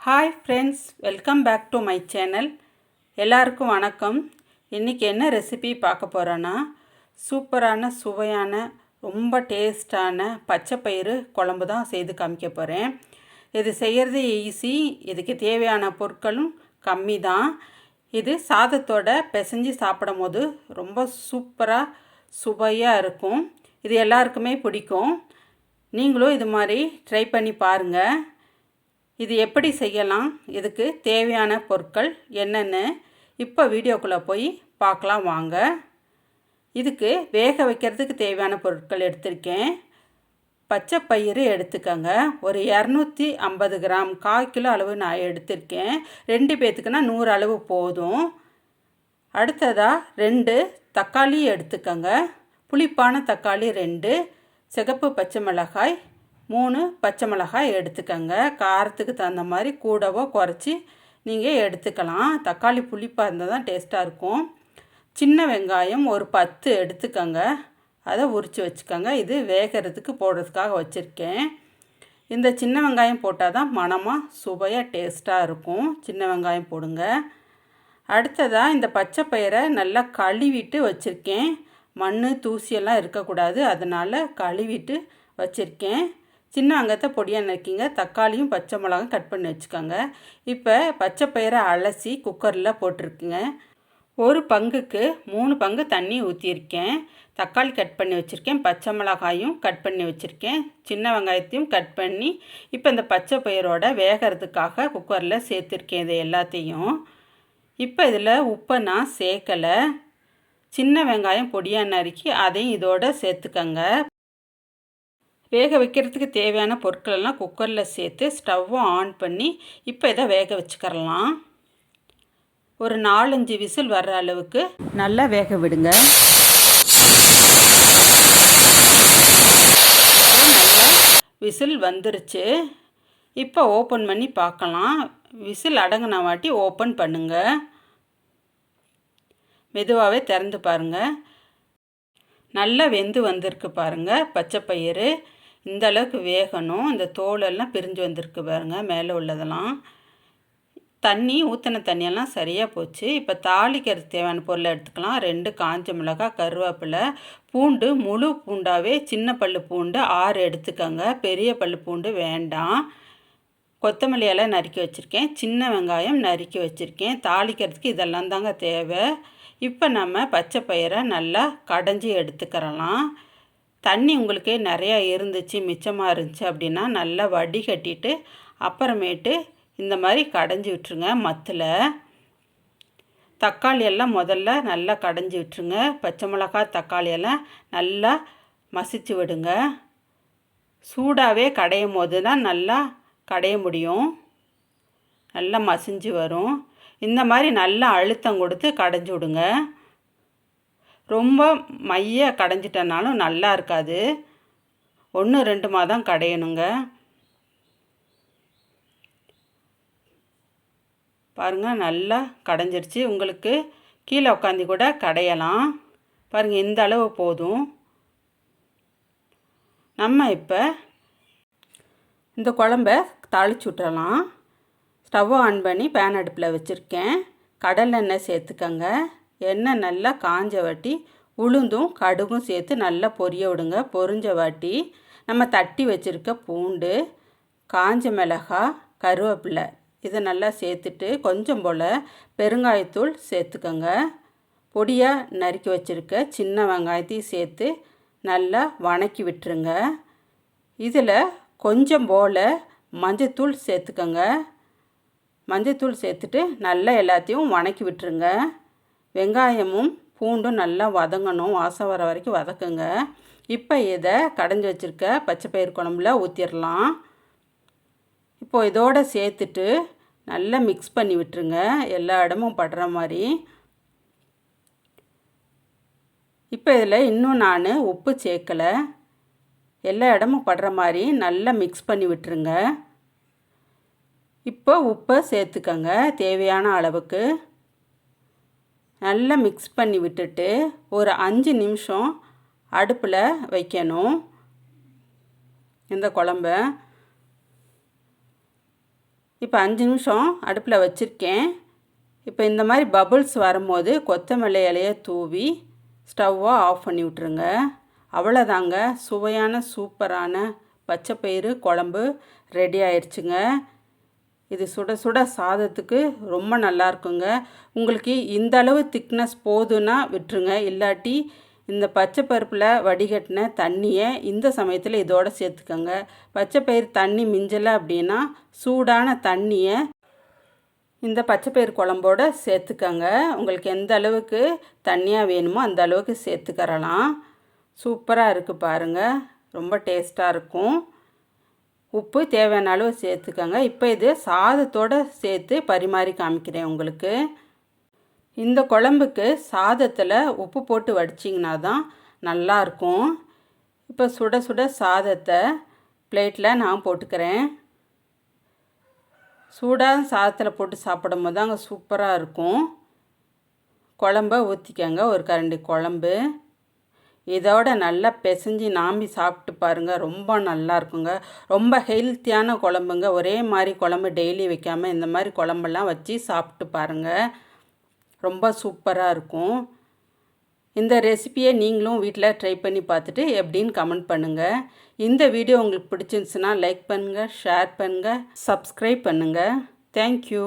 Hi friends, welcome back to my channel. எல்லாருக்கும் வணக்கம். இன்றைக்கி என்ன ரெசிபி பார்க்க போகிறோன்னா, சூப்பரான சுவையான ரொம்ப டேஸ்டான பச்சைப்பயிறு குழம்பு தான் செய்து காமிக்க போகிறேன். இது செய்கிறது ஈஸி. இதுக்கு தேவையான பொருட்களும் கம்மி தான். இது சாதத்தோட பிசைஞ்சு சாப்பிடும் போது ரொம்ப சூப்பராக சுவையாக இருக்கும். இது எல்லாருக்குமே பிடிக்கும். நீங்களும் இது மாதிரி ட்ரை பண்ணி பாருங்கள். இது எப்படி செய்யலாம், இதுக்கு தேவையான பொருட்கள் என்னென்னு இப்போ வீடியோக்குள்ளே போய் பார்க்கலாம் வாங்க. இதுக்கு வேக வைக்கிறதுக்கு தேவையான பொருட்கள் எடுத்திருக்கேன். பச்சை பயிறு எடுத்துக்கோங்க. ஒரு 250 கிராம், 1/4 கிலோ அளவு நான் எடுத்திருக்கேன். 2 பேர்த்துக்குன்னா 100 அளவு போதும். அடுத்ததாக 2 தக்காளி எடுத்துக்கோங்க. புளிப்பான தக்காளி 2, சிகப்பு பச்சை மிளகாய் 3 பச்சை மிளகாய் எடுத்துக்கோங்க. காரத்துக்கு தகுந்த மாதிரி கூடவோ குறைச்சி நீங்கள் எடுத்துக்கலாம். தக்காளி புளிப்பாக இருந்தால் தான் டேஸ்ட்டாக இருக்கும். சின்ன வெங்காயம் ஒரு 10 எடுத்துக்கோங்க. அதை உரித்து வச்சுக்கோங்க. இது வேகிறதுக்கு போடுறதுக்காக வச்சுருக்கேன். இந்த சின்ன வெங்காயம் போட்டால் தான் மணமாக சுவையாக டேஸ்ட்டாக இருக்கும். சின்ன வெங்காயம் போடுங்க. அடுத்ததாக இந்த பச்சை பயிரை நல்லா கழுவிட்டு வச்சுருக்கேன். மண் தூசியெல்லாம் இருக்கக்கூடாது, அதனால் கழுவிட்டு வச்சுருக்கேன். சின்ன வெங்காயத்தை பொடியாக நறுக்கிங்க. தக்காளியும் பச்சை மிளகாயும் கட் பண்ணி வச்சுக்கோங்க. இப்போ பச்சை பயிரை அலசி குக்கரில் போட்டிருக்குங்க. ஒரு பங்குக்கு 3 பங்கு தண்ணி ஊற்றியிருக்கேன். தக்காளி கட் பண்ணி வச்சுருக்கேன். பச்சை மிளகாயும் கட் பண்ணி வச்சுருக்கேன். சின்ன வெங்காயத்தையும் கட் பண்ணி இப்போ இந்த பச்சை பயிரோட வேகிறதுக்காக குக்கரில் சேர்த்துருக்கேன். இது எல்லாத்தையும் இப்போ இதில் உப்பை நான் சேர்க்கலை. சின்ன வெங்காயம் பொடியாக நறுக்கி அதையும் இதோடு சேர்த்துக்கங்க. வேக வைக்கிறதுக்கு தேவையான பொருட்களெல்லாம் குக்கரில் சேர்த்து ஸ்டவ்வும் ஆன் பண்ணி இப்போ இதை வேக வச்சுக்கிறலாம். ஒரு 4-5 விசில் வர்ற அளவுக்கு நல்லா வேக விடுங்க. நல்லா விசில் வந்துருச்சு. இப்போ ஓப்பன் பண்ணி பார்க்கலாம். விசில் அடங்கின வாட்டி ஓப்பன் பண்ணுங்கள். மெதுவாகவே திறந்து பாருங்கள். நல்லா வெந்து வந்திருக்கு பாருங்கள். பச்சை பயிறு இந்த அளவுக்கு வேகணும். இந்த தோலெல்லாம் பிரிஞ்சு வந்திருக்கு பாருங்கள், மேலே உள்ளதெல்லாம். தண்ணி ஊற்றின தண்ணியெல்லாம் சரியாக போச்சு. இப்போ தாளிக்கிறதுக்கு தேவையான பொருளை எடுத்துக்கலாம். 2 காஞ்ச மிளகாய், கருவேப்பிலை, பூண்டு முழு பூண்டாகவே சின்ன பல்லு பூண்டு 6 எடுத்துக்கோங்க. பெரிய பல்லு பூண்டு வேண்டாம். கொத்தமல்லி இலை நறுக்கி வச்சுருக்கேன். சின்ன வெங்காயம் நறுக்கி வச்சுருக்கேன். தாளிக்கிறதுக்கு இதெல்லாம் தாங்க தேவை. இப்போ நம்ம பச்சை பயிரை நல்லா கடைஞ்சி எடுத்துக்கிறலாம். தண்ணி உங்களுக்கு நிறையா இருந்துச்சு, மிச்சமாக இருந்துச்சு அப்படின்னா நல்லா வடிகட்டிட்டு அப்புறமேட்டு இந்த மாதிரி கடைஞ்சி விட்டுருங்க. மத்தில் தக்காளி எல்லாம் முதல்ல நல்லா கடைஞ்சி விட்டுருங்க. பச்சை மிளகாய் தக்காளியெல்லாம் நல்லா மசிச்சு விடுங்க. சூடாகவே கடையும் போது தான் நல்லா கடைய முடியும். நல்லா மசிஞ்சு வரும். இந்த மாதிரி நல்லா அழுத்தம் கொடுத்து கடைஞ்சி விடுங்க. ரொம்ப மைய கடைஞ்சிட்டனாலும் நல்லா இருக்காது. 1-2 மாதம் கடையணுங்க. பாருங்கள், நல்லா கடைஞ்சிருச்சு. உங்களுக்கு கீழே உட்காந்து கூட கடையலாம். பாருங்கள், இந்த அளவு போதும். நம்ம இப்போ இந்த குழம்ப தாளிச்சு விட்டுறலாம். ஸ்டவ் ஆன் பண்ணி பேன் அடுப்பில் வச்சுருக்கேன். கடலெண்ணெய் சேர்த்துக்கங்க. எண்ணெய் நல்லா காஞ்ச வாட்டி உளுந்தும் கடுகும் சேர்த்து நல்லா பொரிய விடுங்க. பொரிஞ்ச வாட்டி நம்ம தட்டி வச்சுருக்க பூண்டு, காஞ்ச மிளகாய், கருவேப்பிலை இதை நல்லா சேர்த்துட்டு கொஞ்சம் போல் பெருங்காயத்தூள் சேர்த்துக்கங்க. பொடியாக நறுக்கி வச்சுருக்க சின்ன வெங்காயத்தையும் சேர்த்து நல்லா வணக்கி விட்டுருங்க. இதில் கொஞ்சம் போல் மஞ்சத்தூள் சேர்த்துக்கங்க. மஞ்சத்தூள் சேர்த்துட்டு நல்லா எல்லாத்தையும் வணக்கி விட்டுருங்க. வெங்காயமும் பூண்டும் நல்லா வதங்கணும். வாசம் வர வரைக்கும் வதக்குங்க. இப்போ இதை கடைஞ்சி வச்சுருக்க பச்சை பயிறு குழம்புல ஊற்றிடலாம். இப்போது இதோடு சேர்த்துட்டு நல்லா மிக்ஸ் பண்ணி விட்டுருங்க, எல்லா இடமும் படுற மாதிரி. இப்போ இதில் இன்னும் நான் உப்பு சேர்க்கலை. எல்லா இடமும் படுற மாதிரி நல்லா மிக்ஸ் பண்ணி விட்டுருங்க. இப்போ உப்பை சேர்த்துக்கங்க தேவையான அளவுக்கு. நல்லா மிக்ஸ் பண்ணி விட்டுட்டு ஒரு 5 நிமிஷம் அடுப்பில் வைக்கணும் இந்த குழம்ப. இப்போ 5 நிமிஷம் அடுப்பில் வச்சுருக்கேன். இப்போ இந்த மாதிரி பபுள்ஸ் வரும்போது கொத்தமல்லி இலையை தூவி ஸ்டவ்வை ஆஃப் பண்ணி விட்ருங்க. அவ்வளோதாங்க, சுவையான சூப்பரான பச்சைப்பயிறு குழம்பு ரெடி ஆயிடுச்சுங்க. இது சுட சுட சாதத்துக்கு ரொம்ப நல்லா இருக்குங்க. உங்களுக்கு இந்த அளவு திக்னஸ் போதுன்னா விட்டுருங்க. இல்லாட்டி இந்த பச்சை பருப்பில் வடிகட்டின தண்ணியை இந்த சமயத்தில் இதோடு சேர்த்துக்கோங்க. பச்சைப்பயிறு தண்ணி மிஞ்சலை அப்படின்னா சூடான தண்ணியை இந்த பச்சைப்பயிறு குழம்போடு சேர்த்துக்கங்க. உங்களுக்கு எந்த அளவுக்கு தண்ணியாக வேணுமோ அந்த அளவுக்கு சேர்த்துக்கறலாம். சூப்பராக இருக்குது பாருங்கள், ரொம்ப டேஸ்ட்டாக இருக்கும். உப்பு தேவையான அளவு சேர்த்துக்கங்க. இப்போ இது சாதத்தோடு சேர்த்து பரிமாறி காமிக்கிறேன் உங்களுக்கு. இந்த குழம்புக்கு சாதத்தில் உப்பு போட்டு வடிச்சிங்கன்னா தான் நல்லாயிருக்கும். இப்போ சுட சுட சாதத்தை பிளேட்டில் நான் போட்டுக்கிறேன். சூடாக சாதத்தில் போட்டு சாப்பிடும் போது தாங்க சூப்பராக இருக்கும். குழம்ப ஊற்றிக்கங்க, ஒரு கரண்டி குழம்பு. இதோட நல்லா பிசைஞ்சு நாம்பி சாப்பிட்டு பாருங்கள், ரொம்ப நல்லா இருக்குங்க. ரொம்ப ஹெல்த்தியான குழம்புங்க. ஒரே மாதிரி குழம்பு டெய்லி வைக்காமல் இந்த மாதிரி குழம்பெல்லாம் வச்சு சாப்பிட்டு பாருங்கள், ரொம்ப சூப்பராக இருக்கும். இந்த ரெசிபியை நீங்களும் வீட்டில் ட்ரை பண்ணி பார்த்துட்டு எப்படின்னு கமெண்ட் பண்ணுங்கள். இந்த வீடியோ உங்களுக்கு பிடிச்சிருந்துச்சுன்னா லைக் பண்ணுங்கள், ஷேர் பண்ணுங்கள், சப்ஸ்கிரைப் பண்ணுங்கள். தேங்க்யூ.